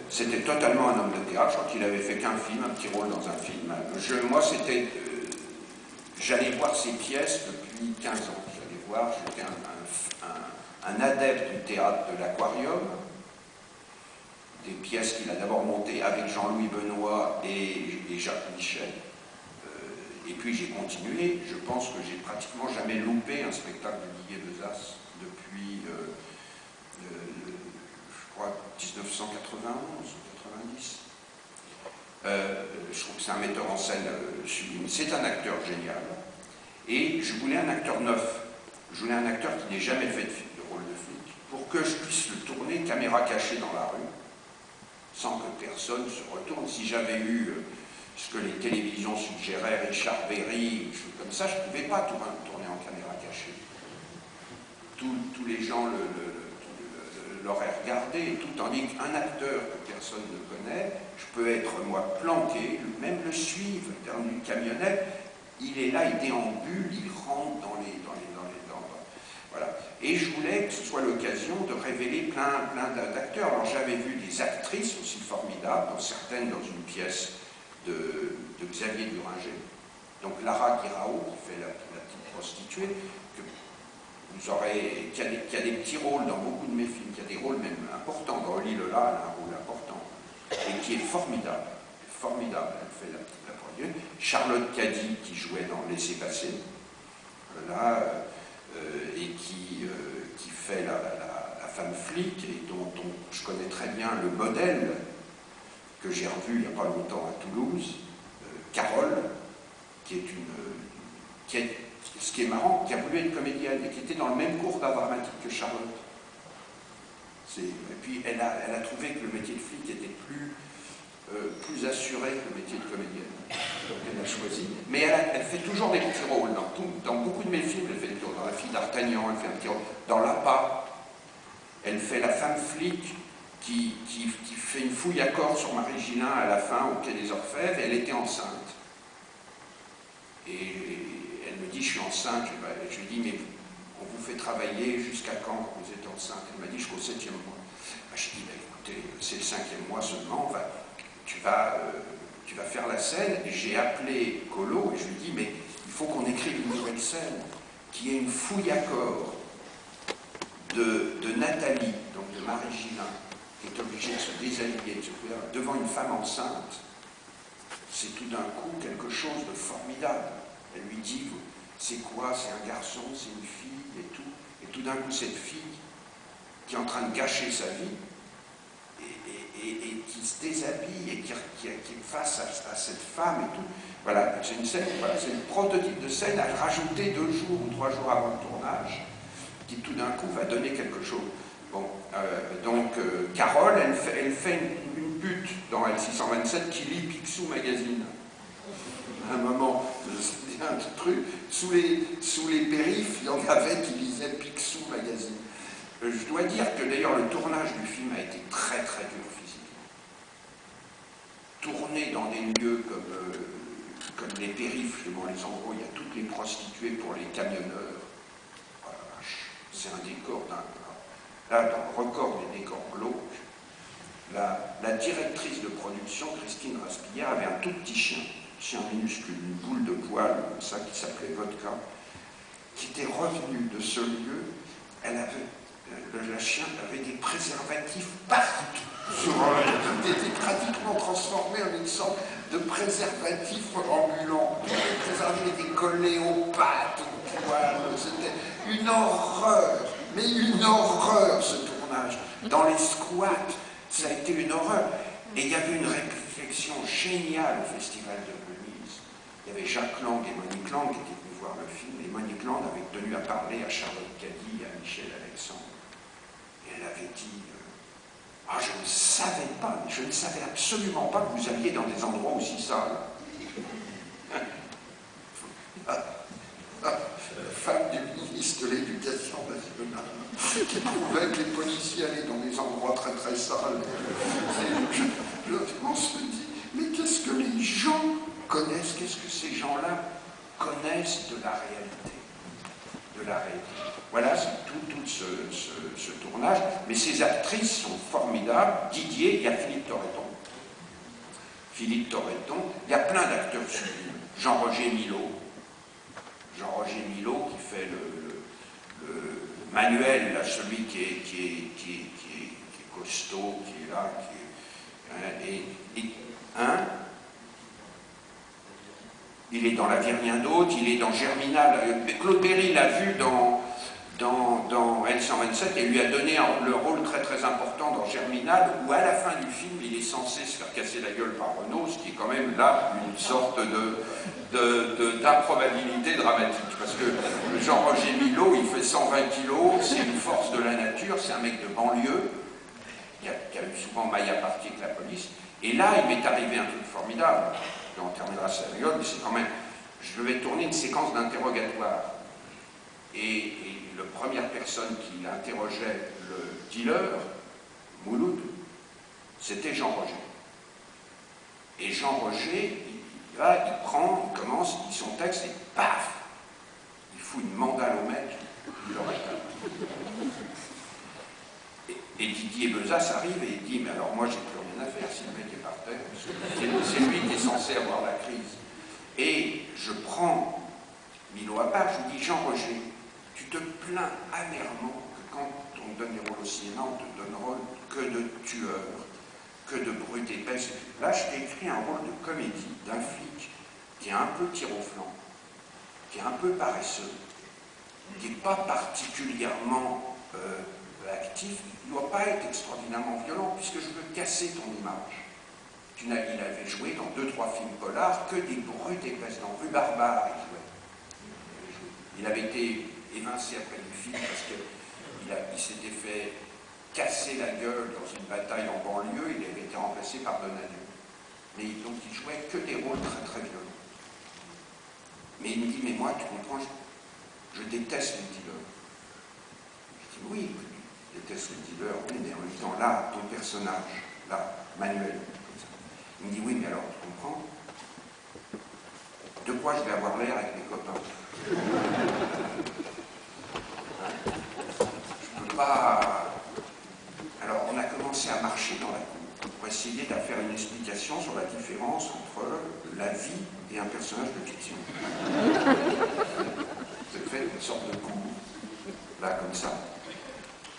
c'était totalement un homme de théâtre. Je crois qu'il avait fait qu'un film, un petit rôle dans un film. Moi, c'était... j'allais voir ses pièces depuis 15 ans. J'allais voir, j'étais un adepte du théâtre de l'Aquarium, des pièces qu'il a d'abord montées avec Jean-Louis Benoît et Jacques Michel. Et puis j'ai continué. Je pense que j'ai pratiquement jamais loupé un spectacle de Didier Bezas depuis, je crois, 1991 ou 90. Je trouve que c'est un metteur en scène sublime. C'est un acteur génial. Et je voulais un acteur neuf. Je voulais un acteur qui n'ait jamais fait de rôle de flic, pour que je puisse le tourner caméra cachée dans la rue, sans que personne se retourne. Si j'avais eu ce que les télévisions suggéraient, Richard Berry, des choses comme ça, je ne pouvais pas tourner en caméra cachée. Tous les gens l'auraient regardé, tout, tandis qu'un acteur que personne ne connaît, je peux être, moi, planqué, même le suivre dans une camionnette, il est là, il déambule, il rentre dans les voilà. Et je voulais que ce soit l'occasion de révéler plein d'acteurs. Alors j'avais vu des actrices aussi formidables, dont certaines dans une pièce de Xavier Duringer. Donc Lara Guirao, qui fait la petite prostituée, que vous aurez, qui a des petits rôles dans beaucoup de mes films, qui a des rôles même importants. Dans Oli Lola, elle a un rôle important, et qui est formidable. Formidable, elle fait la première. Charlotte Caddy, qui jouait dans Laissez passer, là, et qui fait la femme flic, et dont je connais très bien le modèle, que j'ai revu il n'y a pas longtemps à Toulouse, Carole, qui est ce qui est marrant, qui a voulu être comédienne, et qui était dans le même cours d'art dramatique que Charlotte. Et puis elle a trouvé que le métier de flic était plus assuré que le métier de comédienne. Donc elle a choisi. Mais elle fait toujours des petits rôles. Dans beaucoup de mes films, elle fait des rôles. Dans La fille d'Artagnan, elle fait un petit rôle. Dans L'Appât, elle fait la femme flic qui fait une fouille à corps sur Marie Gillin à la fin, au Quai des Orfèvres, et elle était enceinte. Et elle me dit, je suis enceinte. Je lui dis, mais on vous fait travailler jusqu'à quand vous êtes enceinte? Elle m'a dit, jusqu'au 7e mois. Je dis, écoutez, c'est le 5e mois seulement, tu vas faire la scène. Et j'ai appelé Colo et je lui dis, mais il faut qu'on écrive une nouvelle scène, qui est une fouille à corps de Nathalie, donc de Marie Gillin, qui est obligée de se déshabiller, devant une femme enceinte. C'est tout d'un coup quelque chose de formidable. Elle lui dit, c'est quoi? C'est un garçon, c'est une fille, et tout. Et tout d'un coup, cette fille, qui est en train de gâcher sa vie, et qui se déshabille, et qui est face à cette femme, et tout. Voilà, c'est une scène, voilà, c'est une prototype de scène à rajouter 2 jours ou 3 jours avant le tournage, qui tout d'un coup va donner quelque chose. Bon, donc, Carole, elle fait une pute dans L627 qui lit Picsou Magazine. À un moment, c'était un truc, sous les périphes, il y en avait qui lisaient Picsou Magazine. Je dois dire que d'ailleurs le tournage du film a été très très dur physiquement. Tourner dans des lieux comme les périphes, justement, les endroits où il y a toutes les prostituées pour les camionneurs, oh la vache, c'est un décor dingue. Là, dans le record des décors glauques, la directrice de production, Christine Raspillère, avait un tout petit chien minuscule, une boule de poil, comme ça, qui s'appelait Vodka, qui était revenu de ce lieu. La chienne avait des préservatifs partout. Elle était pratiquement transformée en une sorte de préservatif ambulant. Les préservatifs étaient collés aux pattes, aux poils. C'était une horreur, mais une horreur ce tournage. Dans les squats, ça a été une horreur. Et il y avait une réflexion géniale au Festival de Venise. Il y avait Jacques Lang et Monique Lang qui étaient venus voir le film, et Monique Lang avait tenu à parler à Charlotte Caddy et à Michel Alexandre. Et elle avait dit, ah, je ne savais pas, je ne savais absolument pas que vous alliez dans des endroits aussi sales. Femme du ministre de l'Éducation nationale, qui trouvait que les policiers allaient dans des endroits très très sales. On se dit, mais qu'est-ce que les gens connaissent, qu'est-ce que ces gens-là connaissent de la réalité? de la réalité. Voilà, c'est tout ce tournage. Mais ces actrices sont formidables. Didier, il y a Philippe Torreton. Philippe Torreton, il y a plein d'acteurs sublimes. Jean-Roger Milot. Jean-Roger Milot qui fait le Manuel, là, celui qui est costaud, qui est là, il est dans La vie rien d'autre, il est dans Germinal. Claude Berry l'a vu dans L127 et lui a donné le rôle très très important dans Germinal, où à la fin du film, il est censé se faire casser la gueule par Renaud, ce qui est quand même là une sorte d'improbabilité dramatique. Parce que Jean-Roger Milot, il fait 120 kilos, c'est une force de la nature, c'est un mec de banlieue, qui a eu souvent maille à partie avec la police. Et là, il m'est arrivé un truc formidable. On terminera sa rigole, mais c'est quand même... Je devais tourner une séquence d'interrogatoire. Et la première personne qui interrogeait le dealer, Mouloud, c'était Jean-Roger. Et Jean-Roger, il commence, il dit son texte, et paf, il fout une mandale au mec, il le réclame. Et Didier Bezas arrive et il dit, mais alors moi j'ai plus rien à faire si le mec est par terre, c'est lui qui est censé avoir la crise. Et je prends Milot à part, je lui dis, Jean-Roger, tu te plains amèrement que quand on te donne des rôles au cinéma, on te donne rôle que de tueur, que de brute épaisse. Là, je t'ai écrit un rôle de comédie d'un flic qui est un peu tir au flanc, qui est un peu paresseux, qui n'est pas particulièrement actif, il ne doit pas être extraordinairement violent, puisque je veux casser ton image. Il avait joué dans 2-3 films polars, que des brutes épaisses. Dans Rue Barbare, il jouait. Il avait été évincé après le film parce qu'il s'était fait casser la gueule dans une bataille en banlieue, il avait été remplacé par Donadieu. Mais donc il jouait que des rôles très très violents. Mais il me dit, mais moi, tu comprends, je déteste les dealers. Je dis, oui, je déteste les dealers, oui, mais en même temps, là, ton personnage, là, Manuel, comme ça. Il me dit, oui, mais alors, tu comprends, de quoi je vais avoir l'air avec mes copains? Je peux pas... Alors, on a commencé à marcher dans la cour pour essayer de faire une explication sur la différence entre la vie et un personnage de fiction. C'est fait une sorte de cour, là, comme ça.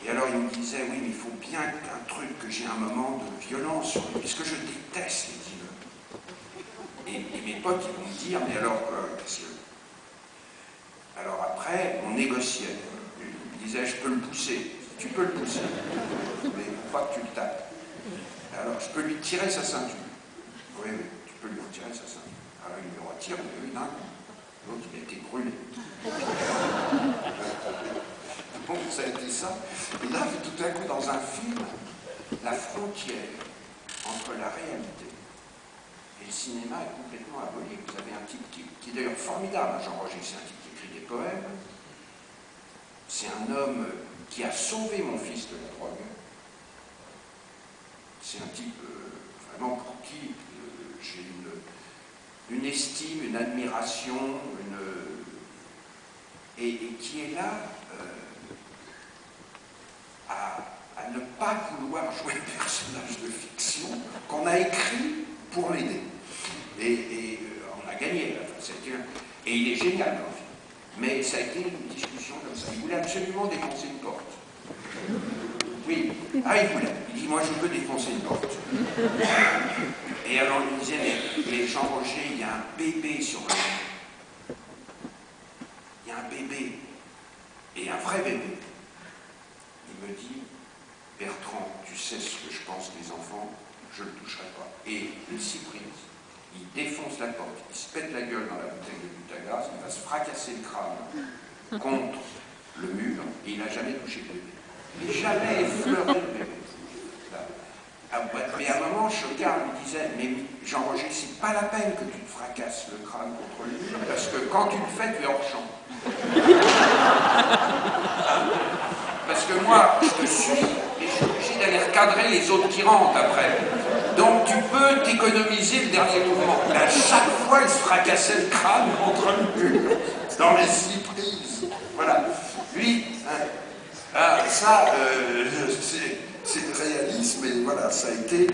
Et alors, il me disait, oui, mais il faut bien qu'un truc, que j'ai un moment de violence sur lui, puisque je déteste les dealers. Et mes potes, ils vont me dire, mais alors, qu'est-ce que... Alors après, on négociait. Il me disait, je peux le pousser. Tu peux le pousser, mais il ne faut pas que tu le tapes. Alors, je peux lui tirer sa ceinture. Oui, oui, tu peux lui retirer sa ceinture. Alors, il me retire, mais d'un coup. L'autre, il a été brûlé. Bon, ça a été ça. Et là, tout à coup, dans un film, la frontière entre la réalité et le cinéma est complètement abolie. Vous avez un type qui est d'ailleurs formidable, Jean-Roger, c'est un type qui écrit des poèmes. C'est un homme qui a sauvé mon fils de la drogue. C'est un type vraiment pour qui j'ai une estime, une admiration, et qui est là à ne pas vouloir jouer un personnage de fiction qu'on a écrit pour l'aider. Et on a gagné à la fin. Et il est génial dans le film. Mais ça a été une discussion comme ça. Il voulait absolument défoncer une porte. Oui. Ah, il voulait. Il dit, moi je veux défoncer une porte. Et alors il me disait, mais Jean-Roger, il y a un bébé sur le lit. Il y a un bébé. Et un vrai bébé. Il me dit, Bertrand, tu sais ce que je pense des enfants, je ne le toucherai pas. Et il s'y prise. Il défonce la porte, il se pète la gueule dans la bouteille de but à gaz, il va se fracasser le crâne contre le mur, et il n'a jamais touché le bébé. Il n'a jamais effleuré le bébé. Mais à un moment, Chocard lui disait, mais Jean-Roger, c'est pas la peine que tu te fracasses le crâne contre le mur, parce que quand tu le fais, tu es hors champ. Parce que moi, je te suis, et je suis obligé d'aller recadrer les autres qui rentrent après. Donc tu peux t'économiser le dernier mouvement. Mais à chaque fois, il se fracassait le crâne contre le mur, dans les 6 prises. Voilà. Voilà. Lui, hein, ah, ça, c'est le réalisme, et voilà, ça a été...